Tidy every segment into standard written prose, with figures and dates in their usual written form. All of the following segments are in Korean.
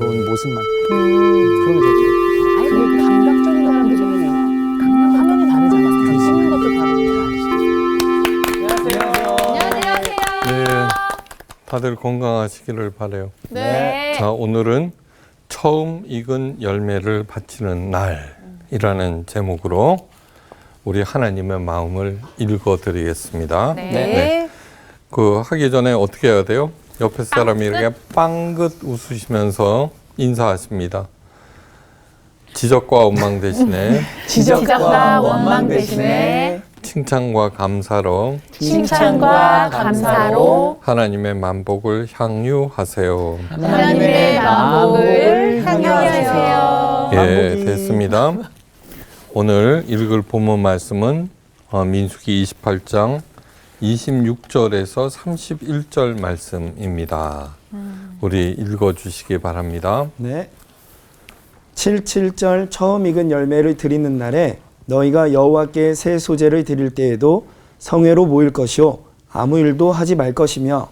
모습만 그런 게 좋더라고요. 아니 그 감각적인 사람들이 화면이 다르잖아. 씹는 것도 다르고. 안녕하세요. 네, 다들 건강하시기를 바라요. 네. 자, 오늘은 처음 익은 열매를 바치는 날이라는 제목으로 우리 하나님의 마음을 읽어드리겠습니다. 네. 그 하기 전에 어떻게 해야 돼요? 옆에 사람이 이렇게 빵긋 웃으시면서 인사하십니다. 지적과 원망 대신에 지적과 원망 대신에 칭찬과 감사로 칭찬과 감사로 하나님의 만복을 향유하세요. 하나님의 만복을 향유하세요. 예, 됐습니다. 오늘 읽을 본문 말씀은 민수기 28장 26절에서 31절 말씀입니다. 우리 읽어주시기 바랍니다. 네. 7절 처음 익은 열매를 드리는 날에 너희가 여호와께 새 소재를 드릴 때에도 성회로 모일 것이요 아무 일도 하지 말 것이며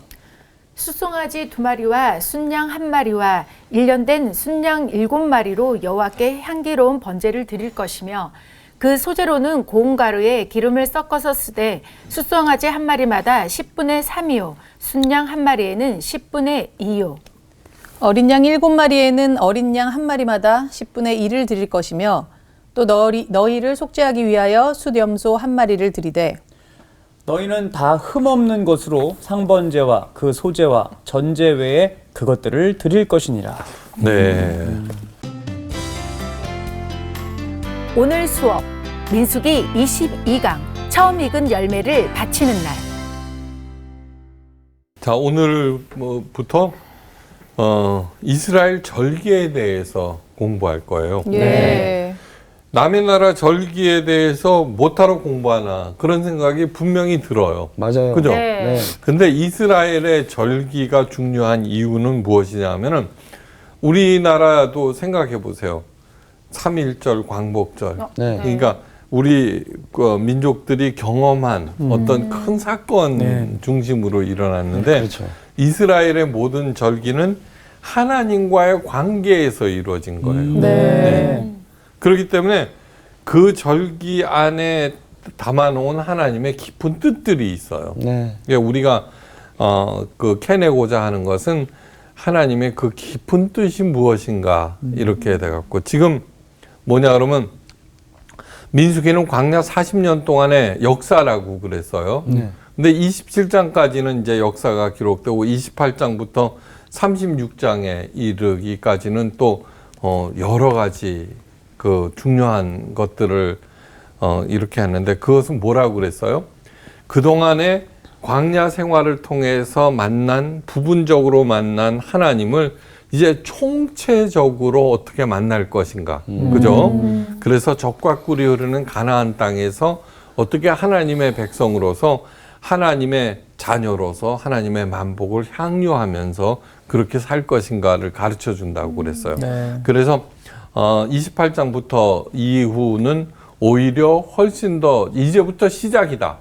수송아지 2마리와 순양 1마리와 1년 된 순양 7마리로 여호와께 향기로운 번제를 드릴 것이며 그 소재로는 고운 가루에 기름을 섞어서 쓰되 수송아지 1마리마다 10분의 3이요 순양 1마리에는 10분의 2요 어린 양 7마리에는 어린 양 1마리마다 10분의 1을 드릴 것이며 또 너희를 속죄하기 위하여 숫염소 1마리를 드리되 너희는 다 흠없는 것으로 상번제와 그 소제와 전제 외에 그것들을 드릴 것이니라. 네. 오늘 수업 민수기 22강 처음 익은 열매를 바치는 날. 자, 오늘부터 이스라엘 절기에 대해서 공부할 거예요. 예. 남의 나라 절기에 대해서 못하러 공부하나 그런 생각이 분명히 들어요. 맞아요. 그죠? 네. 근데 이스라엘의 절기가 중요한 이유는 무엇이냐면은 우리나라도 생각해 보세요. 3.1절 광복절. 네. 그러니까 우리 민족들이 경험한 어떤 큰 사건 네. 중심으로 일어났는데 그렇죠. 이스라엘의 모든 절기는 하나님과의 관계에서 이루어진 거예요. 네. 그렇기 때문에 그 절기 안에 담아놓은 하나님의 깊은 뜻들이 있어요. 네. 그러니까 우리가 캐내고자 하는 것은 하나님의 그 깊은 뜻이 무엇인가 이렇게 돼갖고 지금 뭐냐 그러면 민수기는 광야 40년 동안의 역사라고 그랬어요. 네. 근데 27장까지는 이제 역사가 기록되고 28장부터 36장에 이르기까지는 또 여러 가지 그 중요한 것들을 이렇게 하는데 그것은 뭐라고 그랬어요? 그동안의 광야 생활을 통해서 부분적으로 만난 하나님을 이제 총체적으로 어떻게 만날 것인가. 그죠? 그래서 적과 꿀이 흐르는 가나안 땅에서 어떻게 하나님의 백성으로서 하나님의 자녀로서 하나님의 만복을 향유하면서 그렇게 살 것인가를 가르쳐 준다고 그랬어요. 네. 그래서 28장부터 이후는 오히려 훨씬 더 이제부터 시작이다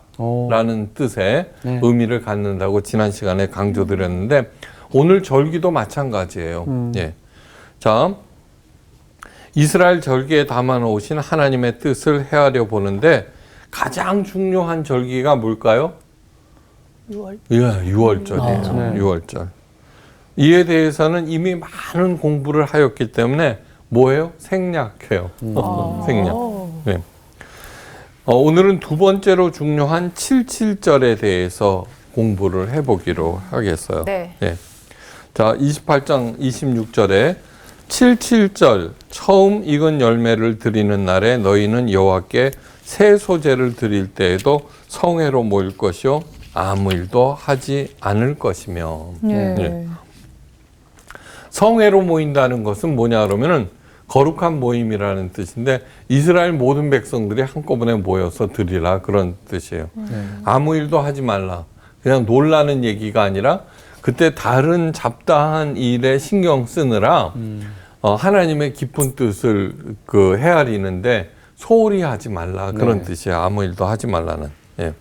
라는 뜻의 네. 의미를 갖는다고 지난 시간에 강조드렸는데 오늘 절기도 마찬가지예요. 예. 자, 이스라엘 절기에 담아 놓으신 하나님의 뜻을 헤아려 보는데 가장 중요한 절기가 뭘까요? 6월. 예, 6월절이에요. 네. 6월절. 이에 대해서는 이미 많은 공부를 하였기 때문에 뭐예요? 생략해요. 생략. 네. 오늘은 두 번째로 중요한 77절에 대해서 공부를 해보기로 하겠어요. 네. 네. 자, 28장 26절에 77절 처음 익은 열매를 드리는 날에 너희는 여호와께 새 소재를 드릴 때에도 성회로 모일 것이요 아무 일도 하지 않을 것이며 네. 성회로 모인다는 것은 뭐냐 그러면은 거룩한 모임이라는 뜻인데 이스라엘 모든 백성들이 한꺼번에 모여서 드리라 그런 뜻이에요. 아무 일도 하지 말라. 그냥 놀라는 얘기가 아니라 그때 다른 잡다한 일에 신경 쓰느라 하나님의 깊은 뜻을 헤아리는데 소홀히 하지 말라 그런 뜻이에요. 아무 일도 하지 말라는. 예.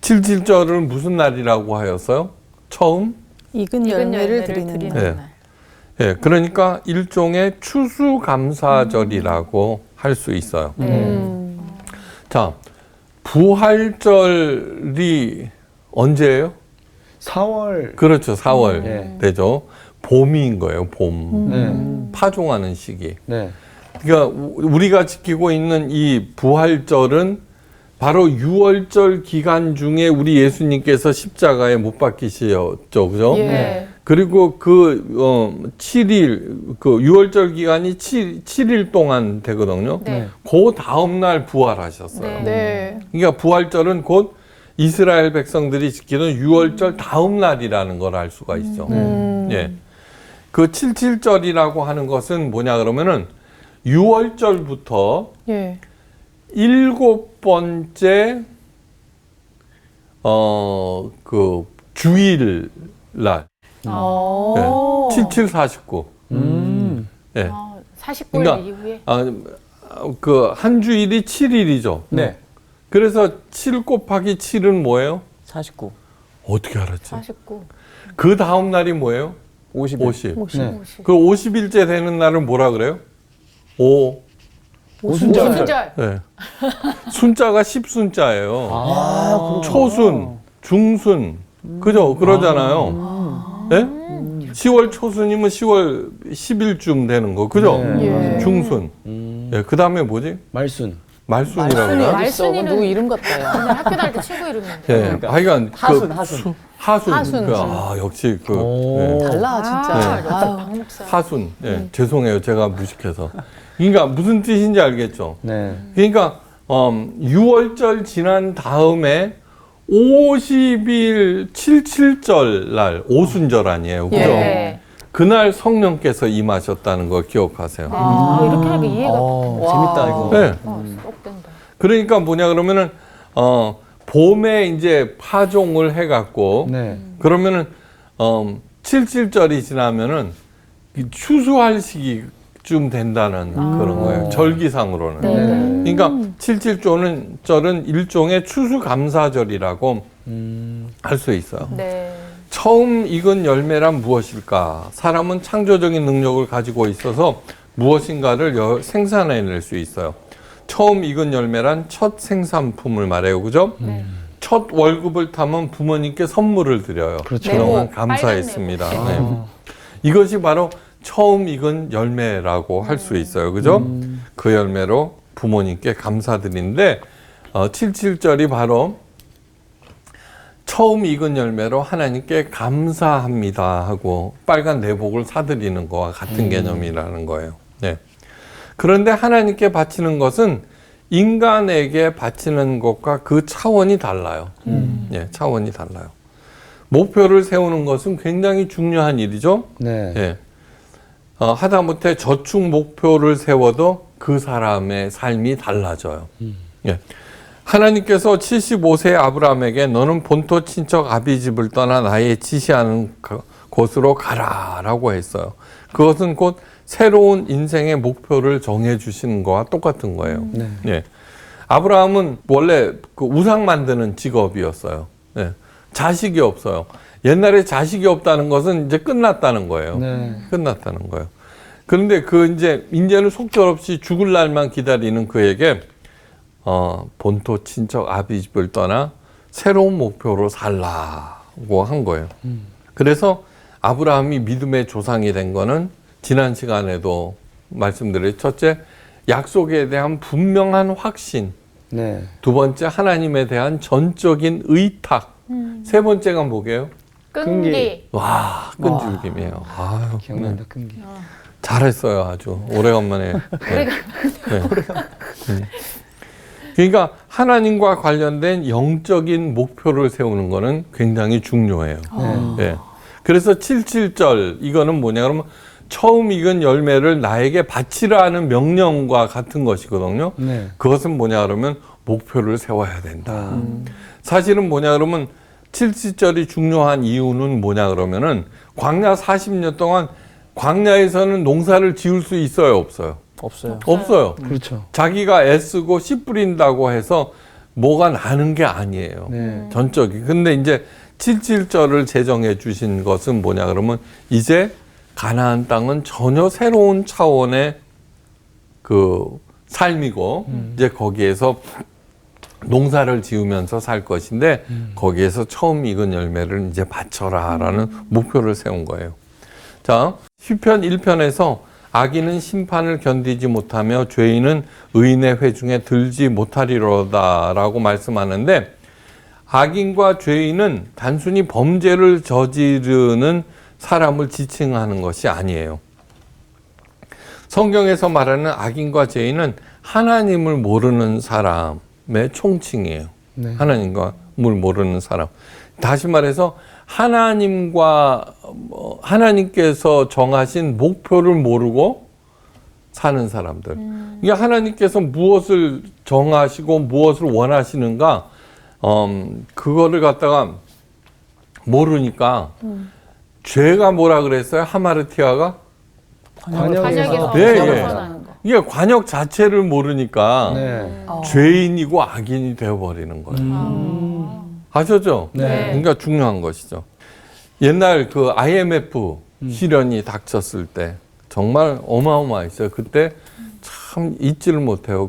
77절을 무슨 날이라고 하였어요? 처음 익은 열매를 드리는 날. 네. 예, 그러니까 일종의 추수감사절이라고 할 수 있어요. 자, 부활절이 언제예요? 4월. 그렇죠, 4월 네. 되죠. 봄인 거예요, 봄. 네. 파종하는 시기. 네. 그러니까 우리가 지키고 있는 이 부활절은 바로 유월절 기간 중에 우리 예수님께서 십자가에 못 박히셨죠, 그죠? 예. 그리고 그 7일 그 유월절 기간이 7일 동안 되거든요. 네. 그 다음 날 부활하셨어요. 네. 그러니까 부활절은 곧 이스라엘 백성들이 지키는 유월절 다음 날이라는 걸 알 수가 있죠. 예. 그 77절이라고 하는 것은 뭐냐 그러면은 유월절부터 예. 7번째 그 주일 날 어. 77, 49. 예. 49일 그러니까 이후에 그 한 주일이 7일이죠. 네. 그래서 7 곱하기 7은 뭐예요? 49. 어떻게 알았지? 49. 그 다음 날이 뭐예요? 50. 50. 네. 그 50일째 되는 날은 뭐라 그래요? 오순절. 오순절. 네. 순자가 10순자예요. 아, 초순, 중순, 그죠? 그러잖아요. 네? 10월 초순이면 10월 10일쯤 되는 거, 그죠? 예. 중순. 예, 그 다음에 뭐지? 말순. 말순이라고 말순이 그래요? 말순이는 누구 이름 같아요. 오늘 학교 다닐 때 친구 이름인데. 예, 그러니까. 하여간 하순. 하순. 하순. 역시 그 오. 예. 달라 진짜. 역시 아유. 박목사. 하순. 예, 죄송해요, 제가 무식해서. 그러니까 무슨 뜻인지 알겠죠? 네. 그러니까 6월절 지난 다음에 50일 77절 날 오순절 아니에요, 그죠? 예. 그날 성령께서 임하셨다는 걸 기억하세요. 이렇게 하니까 이해가 재밌다 이거. 네. 쏙 된다. 그러니까 뭐냐 그러면은 봄에 이제 파종을 해갖고 네. 그러면은 77절이 지나면은 추수할 시기쯤 된다는 그런 거예요. 절기상으로는. 네. 그러니까 77절은 일종의 추수감사절이라고 할 수 있어요. 네. 처음 익은 열매란 무엇일까? 사람은 창조적인 능력을 가지고 있어서 무엇인가를 생산해낼 수 있어요. 처음 익은 열매란 첫 생산품을 말해요. 그죠? 첫 월급을 타면 부모님께 선물을 드려요. 그렇죠. 그동안 내복, 감사했습니다. 빨간 네. 이것이 바로 처음 익은 열매라고 할 수 있어요. 그죠? 그 열매로 부모님께 감사드리는데 77절이 바로 처음 익은 열매로 하나님께 감사합니다 하고 빨간 내복을 사드리는 거와 같은 개념이라는 거예요. 네. 그런데 하나님께 바치는 것은 인간에게 바치는 것과 그 차원이 달라요. 예, 차원이 달라요. 목표를 세우는 것은 굉장히 중요한 일이죠. 네. 예. 하다못해 저축 목표를 세워도 그 사람의 삶이 달라져요. 예. 하나님께서 75세 아브라함에게 너는 본토 친척 아비집을 떠나 나의 지시하는 곳으로 가라라고 했어요. 그것은 곧 새로운 인생의 목표를 정해 주시는 거와 똑같은 거예요. 네. 예. 아브라함은 원래 그 우상 만드는 직업이었어요. 예. 자식이 없어요. 옛날에 자식이 없다는 것은 이제 끝났다는 거예요. 네. 끝났다는 거예요. 그런데 이제는 속절없이 죽을 날만 기다리는 그에게 본토 친척 아비집을 떠나 새로운 목표로 살라고 한 거예요. 그래서 아브라함이 믿음의 조상이 된 거는 지난 시간에도 말씀드린 첫째, 약속에 대한 분명한 확신. 네. 두 번째, 하나님에 대한 전적인 의탁. 세 번째가 뭐게요? 끈기. 와, 끈질김이에요. 아유, 기억난다, 끈기. 잘했어요, 아주. 오래간만에. 네. 네. 그러니까 하나님과 관련된 영적인 목표를 세우는 거는 굉장히 중요해요. 네. 그래서 77절, 이거는 뭐냐 그러면 처음 익은 열매를 나에게 바치라는 명령과 같은 것이거든요. 네. 그것은 뭐냐 그러면 목표를 세워야 된다. 사실은 뭐냐 그러면 77절이 중요한 이유는 뭐냐 그러면은 광야 40년 동안 광야에서는 농사를 지을 수 있어요, 없어요? 없어요. 없어요. 그렇죠. 자기가 애쓰고 씨 뿌린다고 해서 뭐가 나는 게 아니에요. 네. 전적이. 근데 이제 77절을 제정해 주신 것은 뭐냐 그러면 이제 가나안 땅은 전혀 새로운 차원의 그 삶이고 이제 거기에서 농사를 지으면서 살 것인데 거기에서 처음 익은 열매를 이제 바쳐라라는 목표를 세운 거예요. 자, 시편 1편에서 악인은 심판을 견디지 못하며 죄인은 의인의 회중에 들지 못하리로다라고 말씀하는데 악인과 죄인은 단순히 범죄를 저지르는 사람을 지칭하는 것이 아니에요. 성경에서 말하는 악인과 죄인은 하나님을 모르는 사람의 총칭이에요. 네. 하나님을 모르는 사람. 다시 말해서 하나님께서 정하신 목표를 모르고 사는 사람들. 이게 하나님께서 무엇을 정하시고 무엇을 원하시는가, 그거를 갖다가 모르니까 죄가 뭐라 그랬어요? 하마르티아가? 관역에서 네, 예. 벗어나는 거. 이게 관역 자체를 모르니까 네. 죄인이고 악인이 되어버리는 거예요. 아셨죠? 네. 그러니까 중요한 것이죠. 옛날 그 IMF 시련이 닥쳤을 때 정말 어마어마했어요. 그때 참 잊지를 못해요.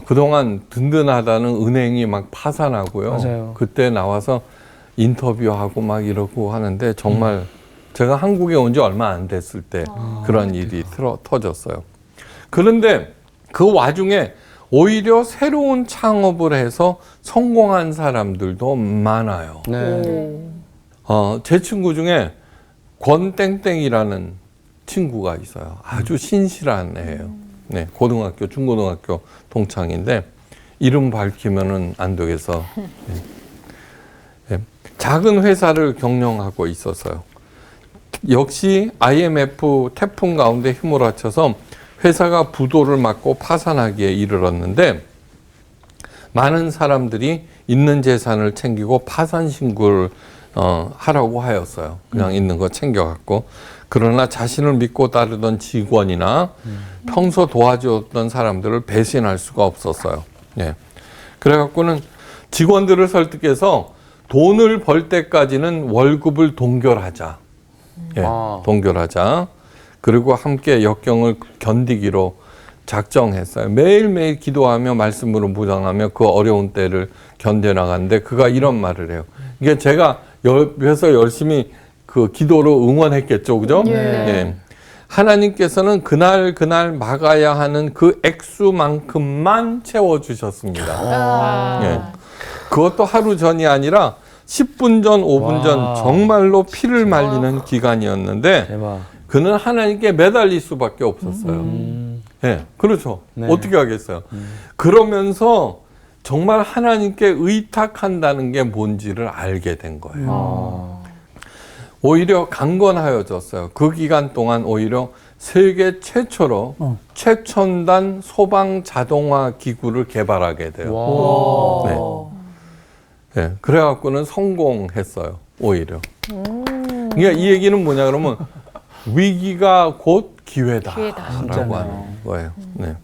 그동안 든든하다는 은행이 막 파산하고요. 맞아요. 그때 나와서 인터뷰하고 막 이러고 하는데 정말 제가 한국에 온 지 얼마 안 됐을 때 그런 일이 터졌어요. 그런데 그 와중에 오히려 새로운 창업을 해서 성공한 사람들도 많아요. 네. 제 친구 중에 권땡땡이라는 친구가 있어요. 아주 신실한 애예요. 네, 고등학교, 중고등학교 동창인데 이름 밝히면은 안 되겠어. 네. 네. 작은 회사를 경영하고 있었어요. 역시 IMF 태풍 가운데 힘을 합쳐서 회사가 부도를 맞고 파산하기에 이르렀는데 많은 사람들이 있는 재산을 챙기고 파산 신고를 하라고 하였어요. 그냥 있는 거 챙겨갖고. 그러나 자신을 믿고 따르던 직원이나 평소 도와주었던 사람들을 배신할 수가 없었어요. 예. 그래갖고는 직원들을 설득해서 돈을 벌 때까지는 월급을 동결하자. 예, 동결하자. 그리고 함께 역경을 견디기로 작정했어요. 매일매일 기도하며 말씀으로 무장하며 그 어려운 때를 견뎌나가는데 그가 이런 말을 해요. 이게 제가 옆에서 열심히 그 기도로 응원했겠죠. 그죠? 예. 하나님께서는 그날 막아야 하는 그 액수만큼만 채워주셨습니다. 예. 그것도 하루 전이 아니라 10분 전, 5분 전 정말로 피를 말리는 기간이었는데 대박. 그는 하나님께 매달릴 수밖에 없었어요. 예, 그렇죠. 네. 어떻게 하겠어요? 그러면서 정말 하나님께 의탁한다는 게 뭔지를 알게 된 거예요. 오히려 강건하여졌어요. 그 기간 동안 오히려 세계 최초로 최첨단 소방 자동화 기구를 개발하게 돼요. 네. 네, 그래갖고는 성공했어요. 오히려. 그러니까 이 얘기는 뭐냐 그러면 위기가 곧 기회다라고 하는 거예요. 네.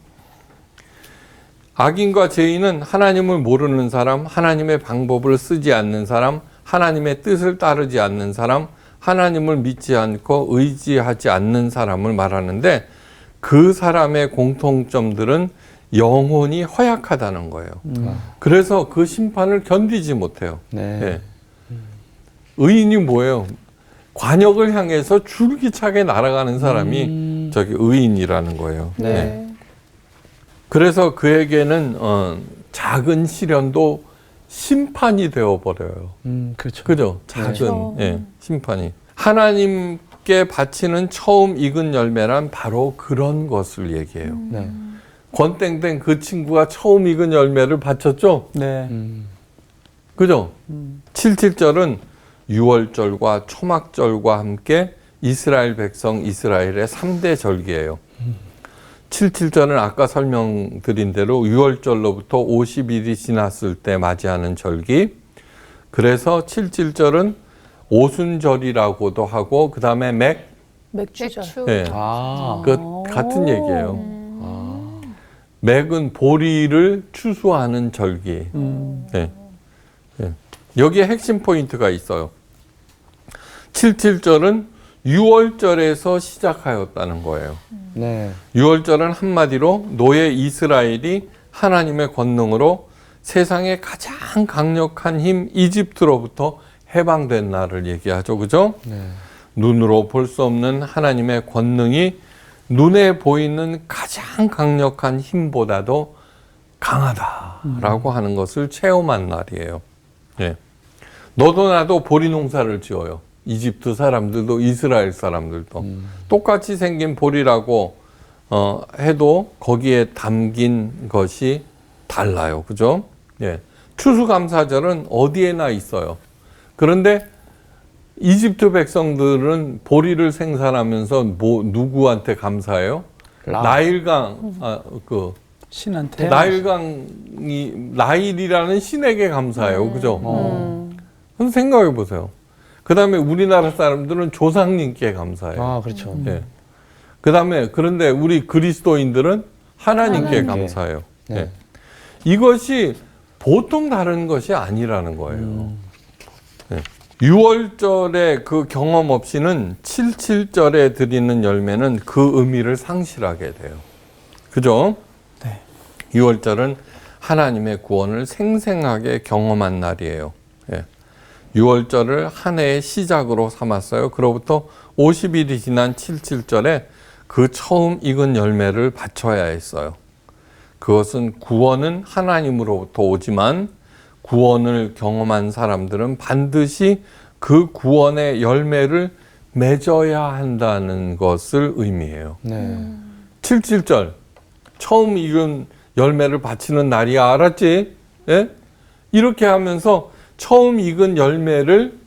악인과 죄인은 하나님을 모르는 사람, 하나님의 방법을 쓰지 않는 사람, 하나님의 뜻을 따르지 않는 사람, 하나님을 믿지 않고 의지하지 않는 사람을 말하는데 그 사람의 공통점들은 영혼이 허약하다는 거예요. 그래서 그 심판을 견디지 못해요. 네. 네. 의인이 뭐예요? 관역을 향해서 줄기차게 날아가는 사람이 저기 의인이라는 거예요. 네. 그래서 그에게는 작은 시련도 심판이 되어버려요. 그렇죠. 그죠? 작은 예, 심판이. 하나님께 바치는 처음 익은 열매란 바로 그런 것을 얘기해요. 네. 권땡땡 그 친구가 처음 익은 열매를 바쳤죠? 네. 그죠? 77절은 유월절과 초막절과 함께 이스라엘 백성 이스라엘의 3대 절기예요. 77절은 아까 설명드린 대로 유월절로부터 50일이 지났을 때 맞이하는 절기. 그래서 77절은 오순절이라고도 하고 그 다음에 맥주절. 예, 그 같은 얘기예요. 맥은 보리를 추수하는 절기. 예. 예. 여기에 핵심 포인트가 있어요. 77절은 유월절에서 시작하였다는 거예요. 네. 유월절은 한마디로 노예 이스라엘이 하나님의 권능으로 세상의 가장 강력한 힘 이집트로부터 해방된 날을 얘기하죠. 그죠? 네. 눈으로 볼 수 없는 하나님의 권능이 눈에 보이는 가장 강력한 힘보다도 강하다라고 하는 것을 체험한 날이에요. 예. 너도 나도 보리 농사를 지어요. 이집트 사람들도 이스라엘 사람들도 똑같이 생긴 보리라고 해도 거기에 담긴 것이 달라요. 그죠? 예. 추수감사절은 어디에나 있어요. 그런데 이집트 백성들은 보리를 생산하면서 누구한테 감사해요? 나일강, 신한테 나일이라는 신에게 감사해요. 그죠? 한번 생각해 보세요. 그 다음에 우리나라 사람들은 조상님께 감사해요. 아, 그렇죠. 예. 그 다음에 그런데 우리 그리스도인들은 하나님께 감사해요. 네. 예. 이것이 보통 다른 것이 아니라는 거예요. 예. 6월절의 그 경험 없이는 77절에 드리는 열매는 그 의미를 상실하게 돼요. 그죠? 네. 6월절은 하나님의 구원을 생생하게 경험한 날이에요. 예. 6월절을 한 해의 시작으로 삼았어요. 그로부터 50일이 지난 77절에 그 처음 익은 열매를 바쳐야 했어요. 그것은 구원은 하나님으로부터 오지만 구원을 경험한 사람들은 반드시 그 구원의 열매를 맺어야 한다는 것을 의미해요. 네. 77절 처음 익은 열매를 바치는 날이야. 알았지? 예? 이렇게 하면서 처음 익은 열매를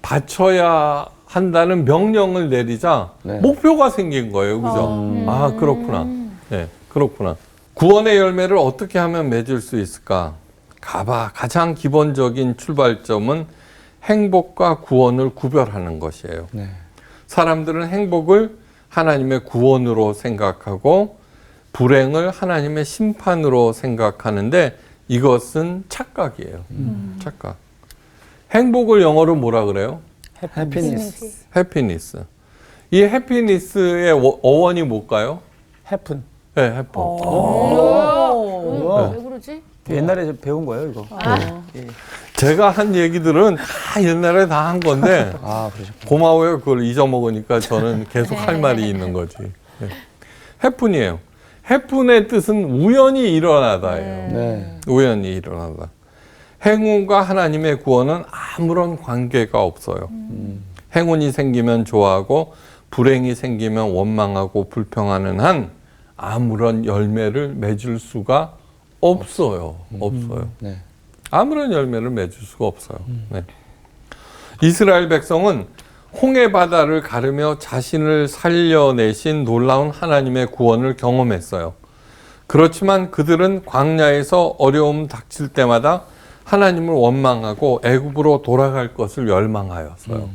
바쳐야 한다는 명령을 내리자 네. 목표가 생긴 거예요. 그죠? 아, 그렇구나. 네, 그렇구나. 구원의 열매를 어떻게 하면 맺을 수 있을까? 가장 기본적인 출발점은 행복과 구원을 구별하는 것이에요. 네. 사람들은 행복을 하나님의 구원으로 생각하고 불행을 하나님의 심판으로 생각하는데 이것은 착각이에요. 착각. 행복을 영어로 뭐라 그래요? 해피니스. 해피니스. 이 해피니스의 어원이 뭘까요? 해픈. 네, 해피. 왜 그러지? 옛날에 배운 거예요, 이거. 제가 한 얘기들은 다 옛날에 다 한 건데 아, 그러죠. 고마워요. 그걸 잊어먹으니까 저는 계속 할 말이 있는 거지. 네. 해픈이에요. 해픈의 뜻은 우연히 일어나다예요. 네. 우연히 일어나다. 행운과 하나님의 구원은 아무런 관계가 없어요. 행운이 생기면 좋아하고 불행이 생기면 원망하고 불평하는 한 아무런 열매를 맺을 수가 없어요. 없어요. 네. 아무런 열매를 맺을 수가 없어요. 네. 이스라엘 백성은 홍해 바다를 가르며 자신을 살려내신 놀라운 하나님의 구원을 경험했어요. 그렇지만 그들은 광야에서 어려움 닥칠 때마다 하나님을 원망하고 애굽으로 돌아갈 것을 열망하였어요.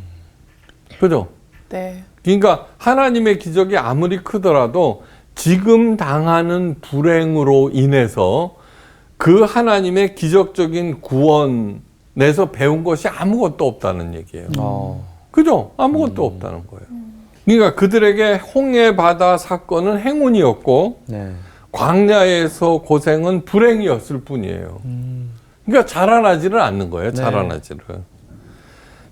그죠? 네. 그러니까 하나님의 기적이 아무리 크더라도 지금 당하는 불행으로 인해서 그 하나님의 기적적인 구원에서 배운 것이 아무것도 없다는 얘기예요. 그죠? 아무것도 없다는 거예요. 그러니까 그들에게 홍해 바다 사건은 행운이었고 네. 광야에서 고생은 불행이었을 뿐이에요. 그러니까 자라나지를 않는 거예요. 자라나지를.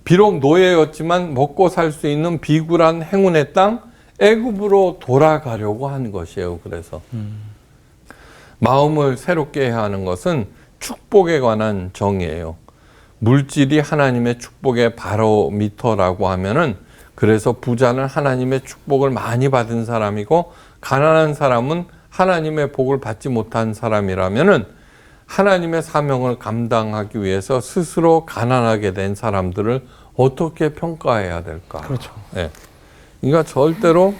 비록 노예였지만 먹고 살 수 있는 비굴한 행운의 땅 애굽으로 돌아가려고 한 것이에요. 그래서 마음을 새롭게 해야 하는 것은 축복에 관한 정의예요. 물질이 하나님의 축복의 바로미터라고 하면은 그래서 부자는 하나님의 축복을 많이 받은 사람이고 가난한 사람은 하나님의 복을 받지 못한 사람이라면은 하나님의 사명을 감당하기 위해서 스스로 가난하게 된 사람들을 어떻게 평가해야 될까? 그렇죠. 네. 그러니까 절대로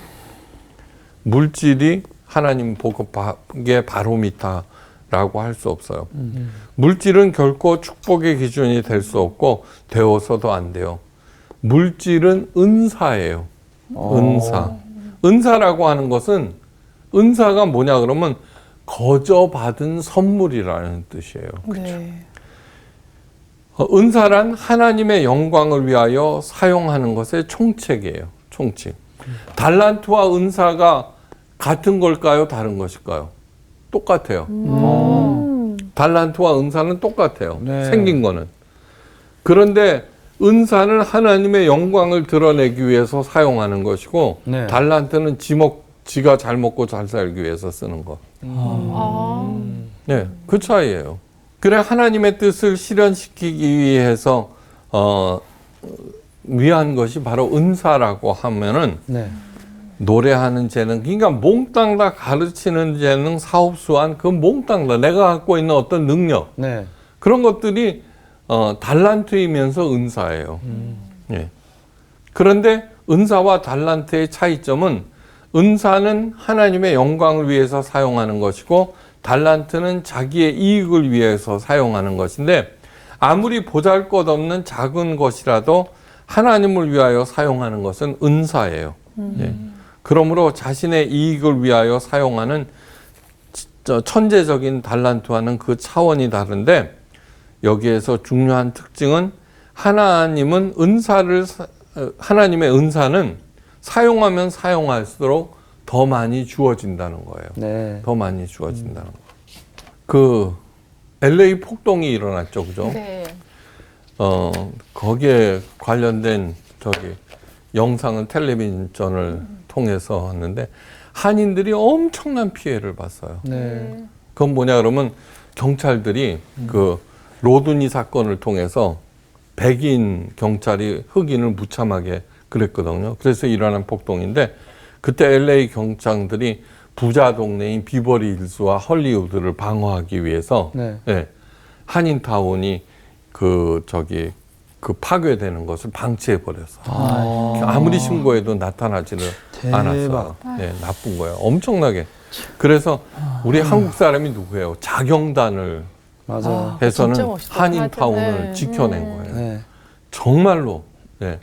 물질이 하나님 복의 바로미터라고 할 수 없어요. 물질은 결코 축복의 기준이 될 수 없고 되어서도 안 돼요. 물질은 은사예요. 은사. 은사라고 하는 것은 은사가 뭐냐 그러면 거저 받은 선물이라는 뜻이에요. 네. 은사란 하나님의 영광을 위하여 사용하는 것의 총책이에요. 총칙. 달란트와 은사가 같은 걸까요? 다른 것일까요? 똑같아요. 달란트와 은사는 똑같아요. 네. 생긴 거는. 그런데 은사는 하나님의 영광을 드러내기 위해서 사용하는 것이고 네. 달란트는 지가 잘 먹고 잘 살기 위해서 쓰는 것. 네, 그 차이예요. 그래 하나님의 뜻을 실현시키기 위해서 위한 것이 바로 은사라고 하면은 네. 노래하는 재능, 그러니까 몽땅 다 가르치는 재능, 사업수완, 그 몽땅 다 내가 갖고 있는 어떤 능력, 네. 그런 것들이 달란트이면서 은사예요. 예. 그런데 은사와 달란트의 차이점은 은사는 하나님의 영광을 위해서 사용하는 것이고 달란트는 자기의 이익을 위해서 사용하는 것인데 아무리 보잘것없는 작은 것이라도 하나님을 위하여 사용하는 것은 은사예요. 예. 그러므로 자신의 이익을 위하여 사용하는 천재적인 달란트와는 그 차원이 다른데 여기에서 중요한 특징은 하나님의 은사는 사용하면 사용할수록 더 많이 주어진다는 거예요. 네. 더 많이 주어진다는 거. 그 LA 폭동이 일어났죠, 그죠? 네. 거기에 관련된 영상은 텔레비전을 통해서 했는데 한인들이 엄청난 피해를 봤어요. 네. 그건 뭐냐 그러면 경찰들이 그 로드니 사건을 통해서 백인 경찰이 흑인을 무참하게 그랬거든요. 그래서 일어난 폭동인데 그때 LA 경찰들이 부자 동네인 비버리 hils와 헐리우드를 방어하기 위해서 네. 예, 한인타운이 그 파괴되는 것을 방치해 버렸어요. 아무리 신고해도 나타나지를 않았어요. 네, 나쁜 거예요. 엄청나게. 그래서 우리 한국 사람이 누구예요? 자경단을 맞아요. 해서는 진짜 멋있다. 한인타운을 네. 지켜낸 거예요. 네. 정말로. 네.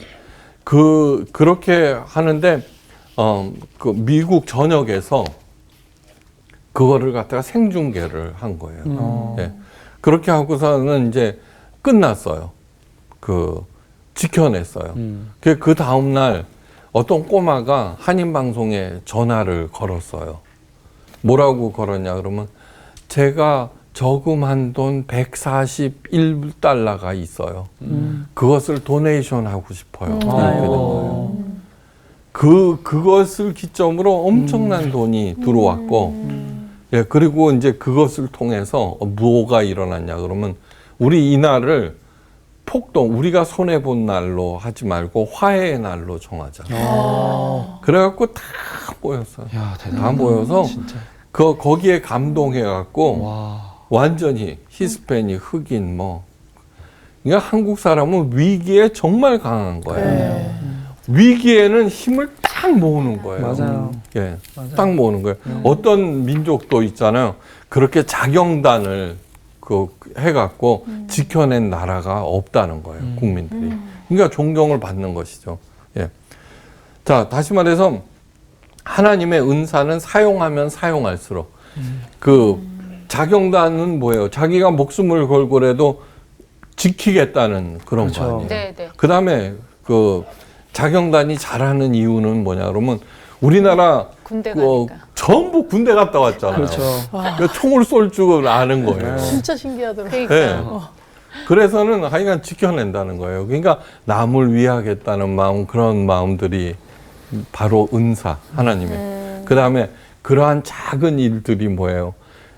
그렇게 하는데 그 미국 전역에서 그거를 갖다가 생중계를 한 거예요. 네. 그렇게 하고서는 이제 끝났어요. 지켜냈어요. 그 다음날 어떤 꼬마가 한인방송에 전화를 걸었어요. 뭐라고 걸었냐 그러면 제가 저금한 돈 141달러가 있어요. 그것을 도네이션 하고 싶어요. 이렇게 된 거예요. 그것을 기점으로 엄청난 돈이 들어왔고, 예, 그리고 이제 그것을 통해서 뭐가 일어났냐 그러면 우리 이날을 폭동, 우리가 손해본 날로 하지 말고 화해의 날로 정하자. 그래갖고 다 모였어요. 야, 다 모여서 진짜. 거기에 감동해갖고 와. 완전히 히스패닉, 흑인 그러니까 한국 사람은 위기에 정말 강한 거예요. 위기에는 힘을 딱 모으는 거예요. 맞아요. 예, 딱 모으는 거예요. 어떤 민족도 있잖아요. 그렇게 자경단을 해갖고 지켜낸 나라가 없다는 거예요. 국민들이. 그러니까 존경을 받는 것이죠. 예. 자, 다시 말해서 하나님의 은사는 사용하면 사용할수록 자경단은 뭐예요? 자기가 목숨을 걸고라도 지키겠다는 그런 그렇죠. 거 아니에요. 네, 네. 그다음에 자경단이 잘하는 이유는 뭐냐 그러면 우리나라 군대 가니까. 전부 군대 갔다 왔잖아요. 그렇죠. 그러니까 총을 쏠 줄 아는 거예요. 진짜 신기하더라고요. 네. 그래서는 하여간 지켜낸다는 거예요. 그러니까 남을 위하겠다는 마음, 그런 마음들이 바로 은사, 하나님의. 그다음에 그러한 작은 일들이 뭐예요?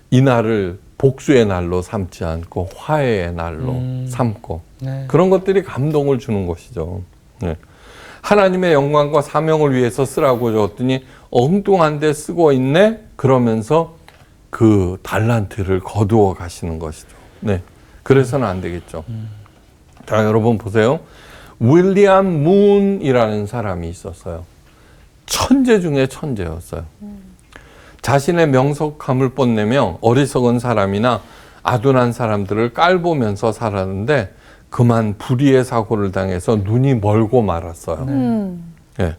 이 날을 복수의 날로 삼지 않고 화해의 날로 삼고 네. 그런 것들이 감동을 주는 것이죠. 네. 하나님의 영광과 사명을 위해서 쓰라고 줬더니 엉뚱한 데 쓰고 있네? 그러면서 그 달란트를 거두어 가시는 것이죠. 네. 그래서는 안 되겠죠. 자, 여러분 보세요. 윌리엄 문이라는 사람이 있었어요. 천재 중에 천재였어요. 자신의 명석함을 뽐내며 어리석은 사람이나 아둔한 사람들을 깔보면서 살았는데 그만 불의의 사고를 당해서 눈이 멀고 말았어요. 예.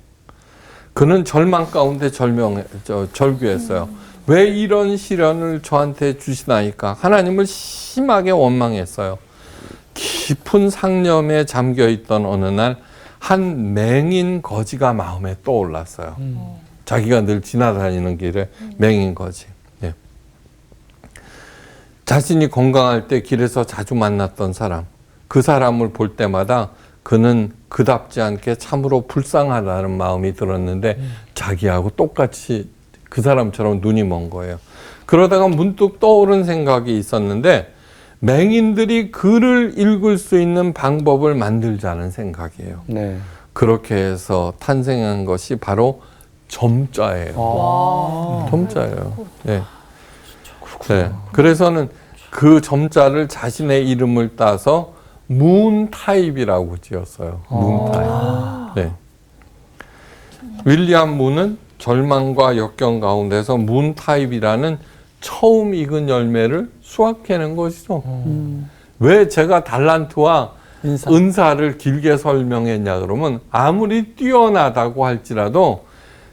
그는 절망 가운데 절규했어요. 왜 이런 시련을 저한테 주시나이까? 하나님을 심하게 원망했어요. 깊은 상념에 잠겨있던 어느 날 한 맹인 거지가 마음에 떠올랐어요. 자기가 늘 지나다니는 길에 맹인 거지. 예. 자신이 건강할 때 길에서 자주 만났던 사람, 그 사람을 볼 때마다 그는 그답지 않게 참으로 불쌍하다는 마음이 들었는데 자기하고 똑같이 그 사람처럼 눈이 먼 거예요. 그러다가 문득 떠오른 생각이 있었는데 맹인들이 글을 읽을 수 있는 방법을 만들자는 생각이에요. 네. 그렇게 해서 탄생한 것이 바로 점자예요. 점자예요. 네. 네. 그래서는 그 점자를 자신의 이름을 따서 문타입이라고 지었어요. 문타입. 네. 윌리엄 문은 절망과 역경 가운데서 문타입이라는 처음 익은 열매를 수확해낸 것이죠. 왜 제가 달란트와 은사를 길게 설명했냐 그러면 아무리 뛰어나다고 할지라도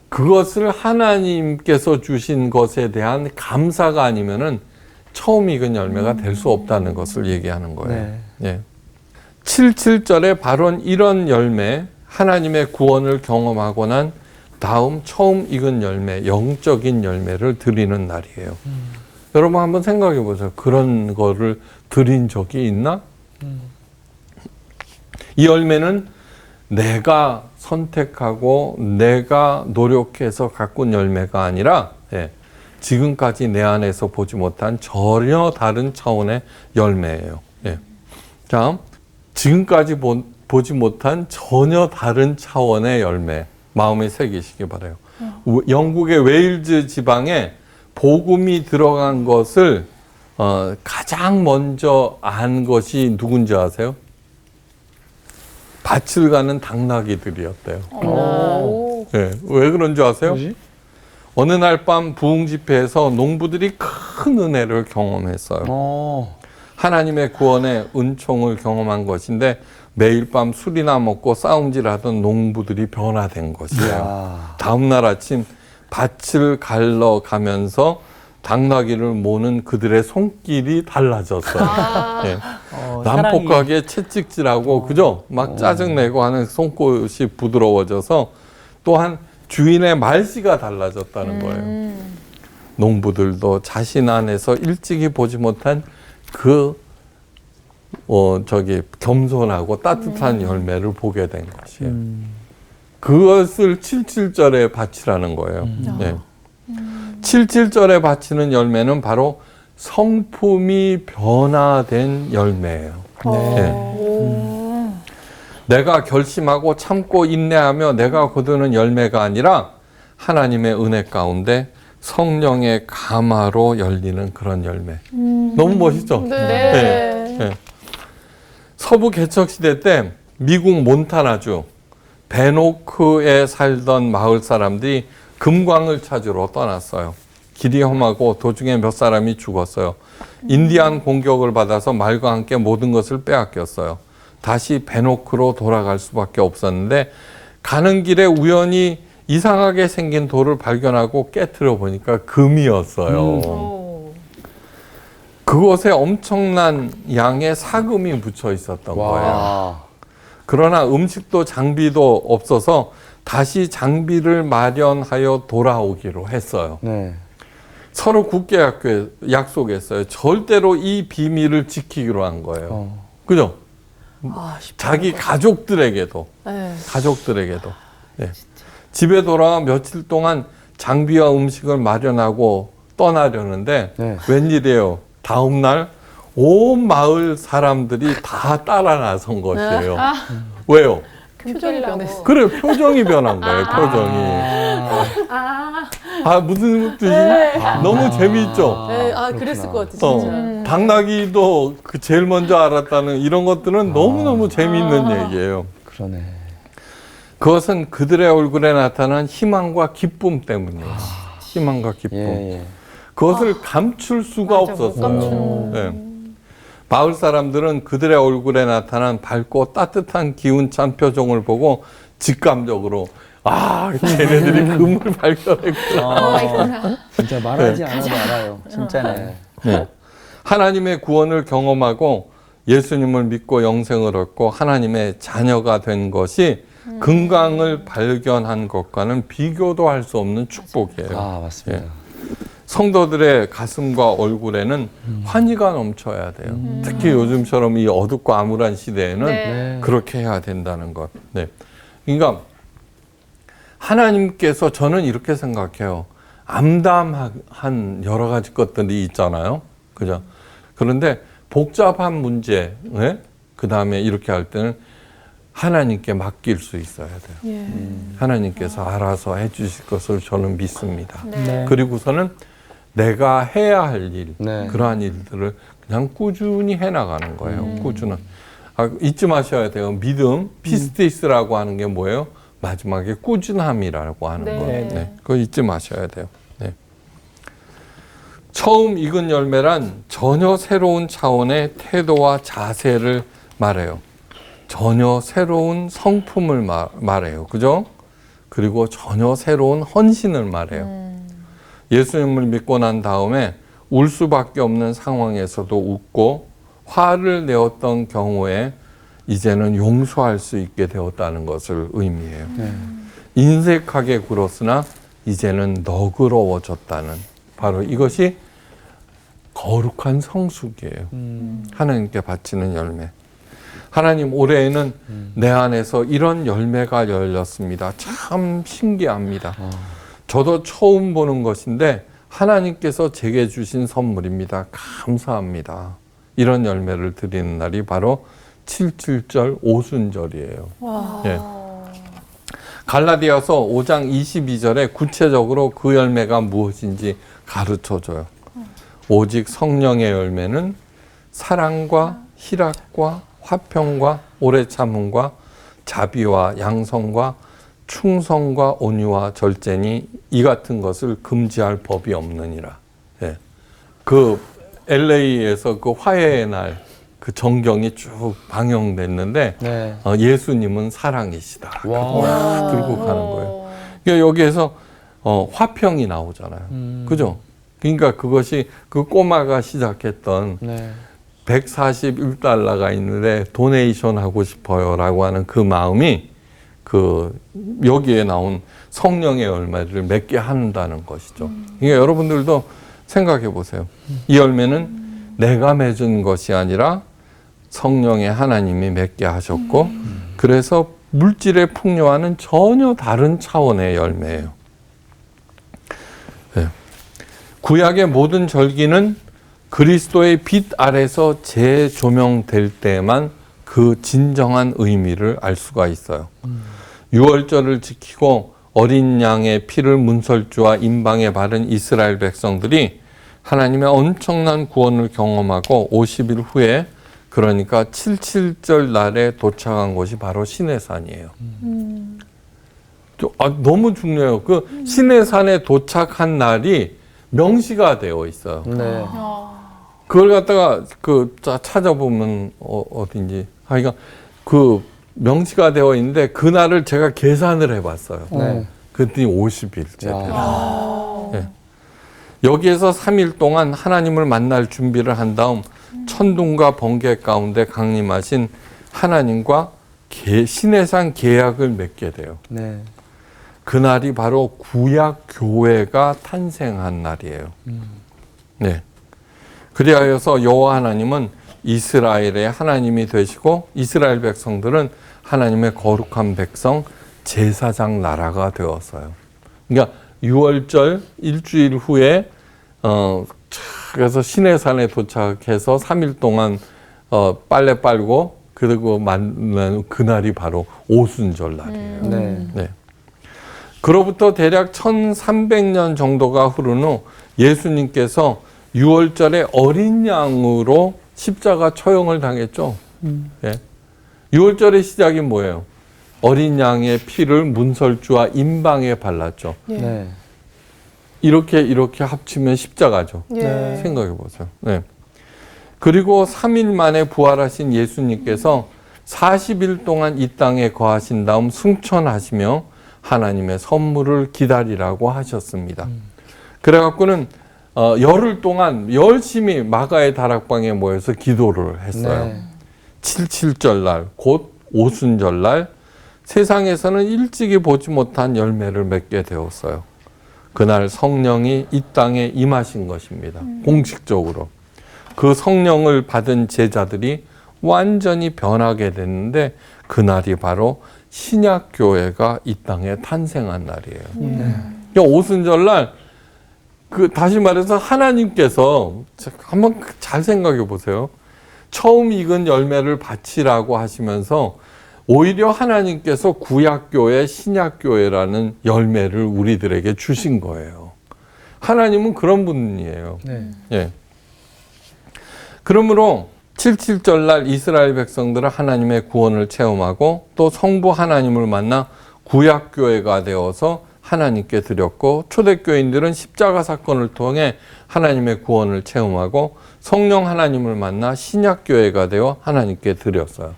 그것을 하나님께서 주신 것에 대한 감사가 아니면은 처음 익은 열매가 될 수 없다는 것을 얘기하는 거예요. 네. 예. 77절에 바로 이런 열매, 하나님의 구원을 경험하고 난 다음 처음 익은 열매, 영적인 열매를 드리는 날이에요. 여러분 한번 생각해 보세요. 그런 거를 드린 적이 있나? 이 열매는 내가 선택하고 내가 노력해서 가꾼 열매가 아니라 지금까지 내 안에서 보지 못한 전혀 다른 차원의 열매예요. 자, 지금까지 보지 못한 전혀 다른 차원의 열매 마음에 새기시기 바라요. 영국의 웨일즈 지방에 복음이 들어간 것을 가장 먼저 안 것이 누군지 아세요? 밭을 가는 당나귀들이었대요. 네, 왜 그런 줄 아세요? 뭐지? 어느 날 밤 부흥 집회에서 농부들이 큰 은혜를 경험했어요. 하나님의 구원의 은총을 경험한 것인데 매일 밤 술이나 먹고 싸움질하던 농부들이 변화된 것이에요. 다음 날 아침 밭을 갈러 가면서 당나귀를 모는 그들의 손길이 달라졌어요. 예. 난폭하게 채찍질하고 그죠? 막 짜증내고 하는 손끝이 부드러워져서 또한 주인의 말씨가 달라졌다는 거예요. 농부들도 자신 안에서 일찍이 보지 못한 그 겸손하고 따뜻한 열매를 보게 된 것이에요. 그것을 77절에 바치라는 거예요. 예. 77절에 바치는 열매는 바로 성품이 변화된 열매예요. 예. 내가 결심하고 참고 인내하며 내가 거두는 열매가 아니라 하나님의 은혜 가운데 성령의 감화로 열리는 그런 열매. 너무 멋있죠? 네. 네. 서부 개척 시대 때 미국 몬타나주 베노크에 살던 마을 사람들이 금광을 찾으러 떠났어요. 길이 험하고 도중에 몇 사람이 죽었어요. 인디안 공격을 받아서 말과 함께 모든 것을 빼앗겼어요. 다시 베노크로 돌아갈 수밖에 없었는데 가는 길에 우연히 이상하게 생긴 돌을 발견하고 깨트려 보니까 금이었어요. 그곳에 엄청난 양의 사금이 묻혀 있었던 거예요. 그러나 음식도 장비도 없어서 다시 장비를 마련하여 돌아오기로 했어요. 네. 서로 굳게 약속했어요. 절대로 이 비밀을 지키기로 한 거예요. 그죠? 자기 가족들에게도. 가족들에게도. 네. 집에 돌아와 며칠 동안 장비와 음식을 마련하고 떠나려는데 웬일이에요? 다음 날 온 마을 사람들이 다 따라 나선 것이에요. 왜요? 표정이 변했어. 그래, 표정이 변한 거예요, 표정이. 무슨 뜻이지? 너무 재미있죠? 네, 그랬을 것 같아, 진짜. 당나귀도 그 제일 먼저 알았다는 이런 것들은 너무너무 재미있는 얘기예요. 그러네. 그것은 그들의 얼굴에 나타난 희망과 기쁨 때문이에요. 희망과 기쁨. 그것을 감출 수가 없었어요. 네. 마을 사람들은 그들의 얼굴에 나타난 밝고 따뜻한 기운찬 표정을 보고 직감적으로 쟤네들이 금을 발견했구나. 진짜 말하지 않아도 알아요. 진짜네. 네. 하나님의 구원을 경험하고 예수님을 믿고 영생을 얻고 하나님의 자녀가 된 것이 건강을 발견한 것과는 비교도 할 수 없는 축복이에요. 아, 맞습니다. 예. 성도들의 가슴과 얼굴에는 환희가 넘쳐야 돼요. 특히 요즘처럼 이 어둡고 암울한 시대에는 네. 그렇게 해야 된다는 것. 네. 그러니까 하나님께서 저는 이렇게 생각해요. 암담한 여러 가지 것들이 있잖아요. 그죠? 그런데 복잡한 문제, 네? 그 다음에 이렇게 할 때는 하나님께 맡길 수 있어야 돼요. 하나님께서 알아서 해주실 것을 저는 믿습니다. 네. 그리고서는 내가 해야 할 일, 네. 그러한 일들을 그냥 꾸준히 해나가는 거예요. 꾸준한. 잊지 마셔야 돼요. 믿음, 피스티스라고 하는 게 뭐예요? 마지막에 꾸준함이라고 하는 네. 거. 네. 네. 그거 잊지 마셔야 돼요. 네. 처음 익은 열매란 전혀 새로운 차원의 태도와 자세를 말해요. 전혀 새로운 성품을 말해요. 그죠? 그리고 전혀 새로운 헌신을 말해요. 예수님을 믿고 난 다음에 울 수밖에 없는 상황에서도 웃고 화를 내었던 경우에 이제는 용서할 수 있게 되었다는 것을 의미해요. 인색하게 굴었으나 이제는 너그러워졌다는 바로 이것이 거룩한 성숙이에요. 하나님께 바치는 열매. 하나님 올해에는 내 안에서 이런 열매가 열렸습니다. 참 신기합니다. 저도 처음 보는 것인데 하나님께서 제게 주신 선물입니다. 감사합니다. 이런 열매를 드리는 날이 바로 77절 오순절이에요. 예. 갈라디아서 5장 22절에 구체적으로 그 열매가 무엇인지 가르쳐줘요. 오직 성령의 열매는 사랑과 희락과 화평과 오래 참음과 자비와 양성과 충성과 온유와 절제니 이 같은 것을 금지할 법이 없느니라. 예. 그 LA에서 그 화해의 날 그 정경이 쭉 방영됐는데 네. 예수님은 사랑이시다. 와. 들고 가는 거예요. 그러니까 여기에서 화평이 나오잖아요. 그죠? 그러니까 그것이 그 꼬마가 시작했던 네. 141달러가 있는데 도네이션 하고 싶어요라고 하는 그 마음이 그 여기에 나온 성령의 열매를 맺게 한다는 것이죠. 그러니까 여러분들도 생각해 보세요. 이 열매는 내가 맺은 것이 아니라 성령의 하나님이 맺게 하셨고 그래서 물질의 풍요와는 전혀 다른 차원의 열매예요. 네. 구약의 모든 절기는 그리스도의 빛 아래서 재조명될 때만 그 진정한 의미를 알 수가 있어요. 유월절을 지키고 어린 양의 피를 문설주와 임방에 바른 이스라엘 백성들이 하나님의 엄청난 구원을 경험하고 50일 후에 그러니까 77절 날에 도착한 곳이 바로 시내산이에요. 너무 중요해요. 그 시내산에 도착한 날이 명시가 되어 있어요. 네. 그걸 갖다가 그 찾아보면 어딘지 하여간 그 명시가 되어 있는데 그날을 제가 계산을 해봤어요. 네. 그랬더니 50일째. 야. 네. 여기에서 3일 동안 하나님을 만날 준비를 한 다음 천둥과 번개 가운데 강림하신 하나님과 시내산 계약을 맺게 돼요. 네. 그날이 바로 구약 교회가 탄생한 날이에요. 네. 그리하여서 여호와 하나님은 이스라엘의 하나님이 되시고 이스라엘 백성들은 하나님의 거룩한 백성 제사장 나라가 되었어요. 그러니까 6월절 일주일 후에 그래서 시내산에 도착해서 3일 동안 빨래 빨고 그리고 만나는 그날이 바로 오순절 날이에요. 네. 네. 그로부터 대략 1300년 정도가 흐른 후 예수님께서 6월절에 어린 양으로 십자가 처형을 당했죠. 네. 6월절의 시작이 뭐예요? 어린 양의 피를 문설주와 임방에 발랐죠. 네. 이렇게 합치면 십자가죠. 네. 생각해 보세요. 네. 그리고 3일 만에 부활하신 예수님께서 40일 동안 이 땅에 거하신 다음 승천하시며 하나님의 선물을 기다리라고 하셨습니다. 그래갖고는 열흘 동안 열심히 마가의 다락방에 모여서 기도를 했어요. 네. 77절 날, 곧 오순절 날 세상에서는 일찍이 보지 못한 열매를 맺게 되었어요. 그날 성령이 이 땅에 임하신 것입니다. 공식적으로. 그 성령을 받은 제자들이 완전히 변하게 됐는데 그날이 바로 신약교회가 이 땅에 탄생한 날이에요. 오순절날 다시 말해서 하나님께서 한번 잘 생각해 보세요. 처음 익은 열매를 바치라고 하시면서 오히려 하나님께서 구약교회, 신약교회라는 열매를 우리들에게 주신 거예요. 하나님은 그런 분이에요. 예. 그러므로 77절날 이스라엘 백성들은 하나님의 구원을 체험하고 또 성부 하나님을 만나 구약교회가 되어서 하나님께 드렸고, 초대교인들은 십자가 사건을 통해 하나님의 구원을 체험하고 성령 하나님을 만나 신약교회가 되어 하나님께 드렸어요.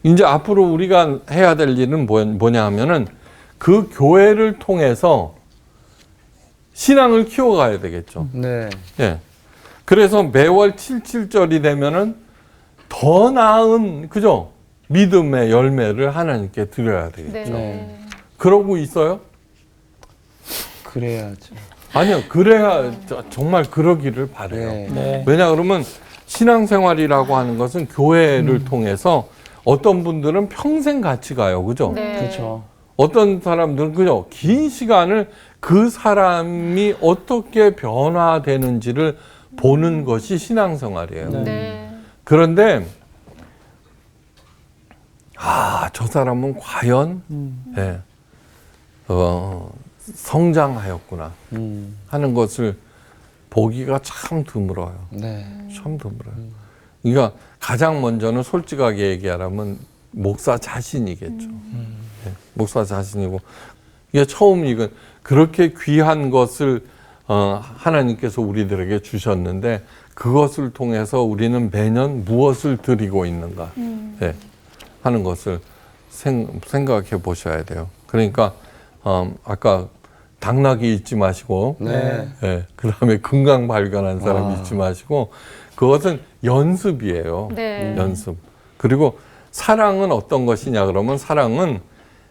이제 앞으로 우리가 해야 될 일은 뭐냐 하면은 그 교회를 통해서 신앙을 키워가야 되겠죠. 네. 예. 그래서 매월 77절이 되면은 더 나은, 그죠? 믿음의 열매를 하나님께 드려야 되겠죠. 네. 그러고 있어요? 그래야죠. 아니요. 그래야 정말 그러기를 바래요. 네. 왜냐 그러면 신앙생활이라고 하는 것은 교회를 통해서 어떤 분들은 평생 같이 가요. 그죠? 네. 그렇죠. 어떤 사람들은 그죠? 긴 시간을 그 사람이 어떻게 변화되는지를 보는 것이 신앙생활이에요. 네. 그런데 저 사람은 과연 예, 성장하였구나 하는 것을 보기가 참 드물어요. 네. 참 드물어요. 그러니까 가장 먼저는 솔직하게 얘기하라면 목사 자신이겠죠. 예, 목사 자신이고, 이게 처음 이건 그렇게 귀한 것을 하나님께서 우리들에게 주셨는데 그것을 통해서 우리는 매년 무엇을 드리고 있는가 예, 하는 것을 생각해 보셔야 돼요. 그러니까 아까 당나귀 잊지 마시고, 네. 예, 그다음에 금강 발견한 사람 잊지 마시고, 그것은 연습이에요. 네. 연습. 그리고 사랑은 어떤 것이냐 그러면 사랑은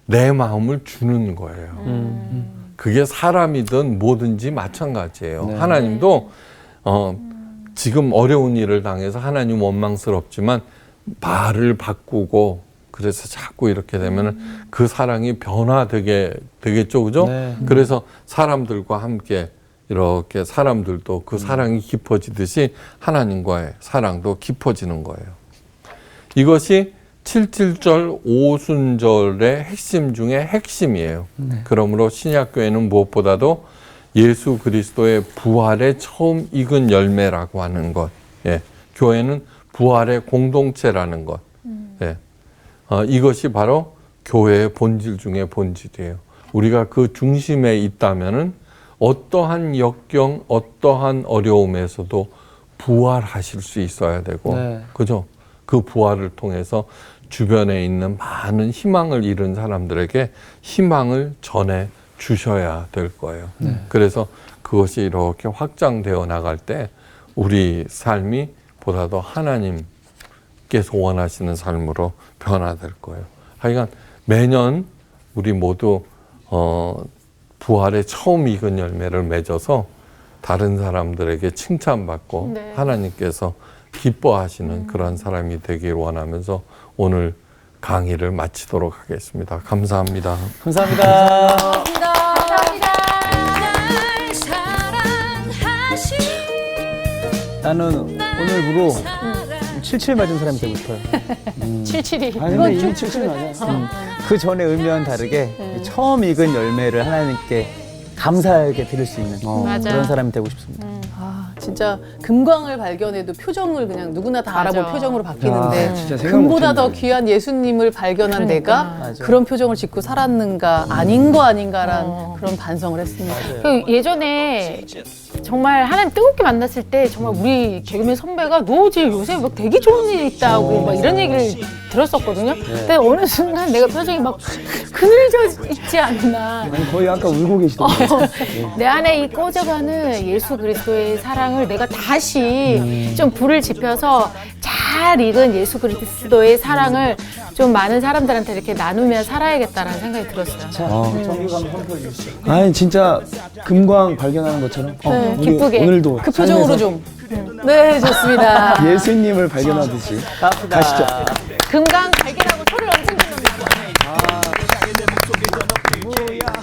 내 마음을 주는 거예요. 그게 사람이든 뭐든지 마찬가지예요. 네. 하나님도 지금 어려운 일을 당해서 하나님 원망스럽지만 말을 바꾸고 그래서 자꾸 이렇게 되면 그 사랑이 되겠죠, 그죠? 네. 그래서 사람들과 함께 이렇게 사람들도 그 사랑이 깊어지듯이 하나님과의 사랑도 깊어지는 거예요. 이것이 77절 오순절의 핵심 중에 핵심이에요. 그러므로 신약교회는 무엇보다도 예수 그리스도의 부활의 처음 익은 열매라고 하는 것. 예. 교회는 부활의 공동체라는 것. 예. 이것이 바로 교회의 본질 중에 본질이에요. 우리가 그 중심에 있다면은 어떠한 역경, 어떠한 어려움에서도 부활하실 수 있어야 되고, 네. 그죠? 그 부활을 통해서 주변에 있는 많은 희망을 잃은 사람들에게 희망을 전해 주셔야 될 거예요. 그래서 그것이 이렇게 확장되어 나갈 때 우리 삶이 보다도 하나님께서 원하시는 삶으로 변화될 거예요. 하여간 매년 우리 모두 부활의 처음 익은 열매를 맺어서 다른 사람들에게 칭찬받고 네. 하나님께서 기뻐하시는 그런 사람이 되길 원하면서 오늘 강의를 마치도록 하겠습니다. 감사합니다. 감사합니다. 나는 오늘부로 77 맞은 사람이 되고 싶어요. 77이. 아니, 근데 이미 77 맞았어. 그 전에 의미와는 다르게 처음 익은 열매를 하나님께 감사하게 드릴 수 있는 맞아. 그런 사람이 되고 싶습니다. 진짜 금광을 발견해도 표정을 그냥 누구나 다 맞아. 알아볼 표정으로 바뀌는데 아, 진짜 생각 금보다 더 못했네. 귀한 예수님을 발견한 내가 맞아. 그런 표정을 짓고 살았는가 아닌 거 아닌가란 그런 반성을 했습니다. 그 예전에 정말 하나님 뜨겁게 만났을 때 정말 우리 개그맨 선배가 너 지금 요새 막 되게 좋은 일 있다고 막 이런 얘기를 들었었거든요. 근데 어느 순간 내가 표정이 막 그늘져 있지 않나. 아니, 거의 아까 울고 계시던데. 내 안에 이 꺼져가는 예수 그리스도의 사랑을 내가 다시 좀 불을 지펴서 잘 잘 익은 예수 그리스도의 사랑을 좀 많은 사람들한테 이렇게 나누며 살아야겠다라는 생각이 들었어요. 자, 정규가 한번 선포해 주시죠. 아니 진짜 금광 발견하는 것처럼 네, 우리 기쁘게. 오늘도 그 표정으로 삶에서 좀. 네, 좋습니다. 예수님을 발견하듯이 갑시다. 가시죠. 금강 발견하고 소리를 엄청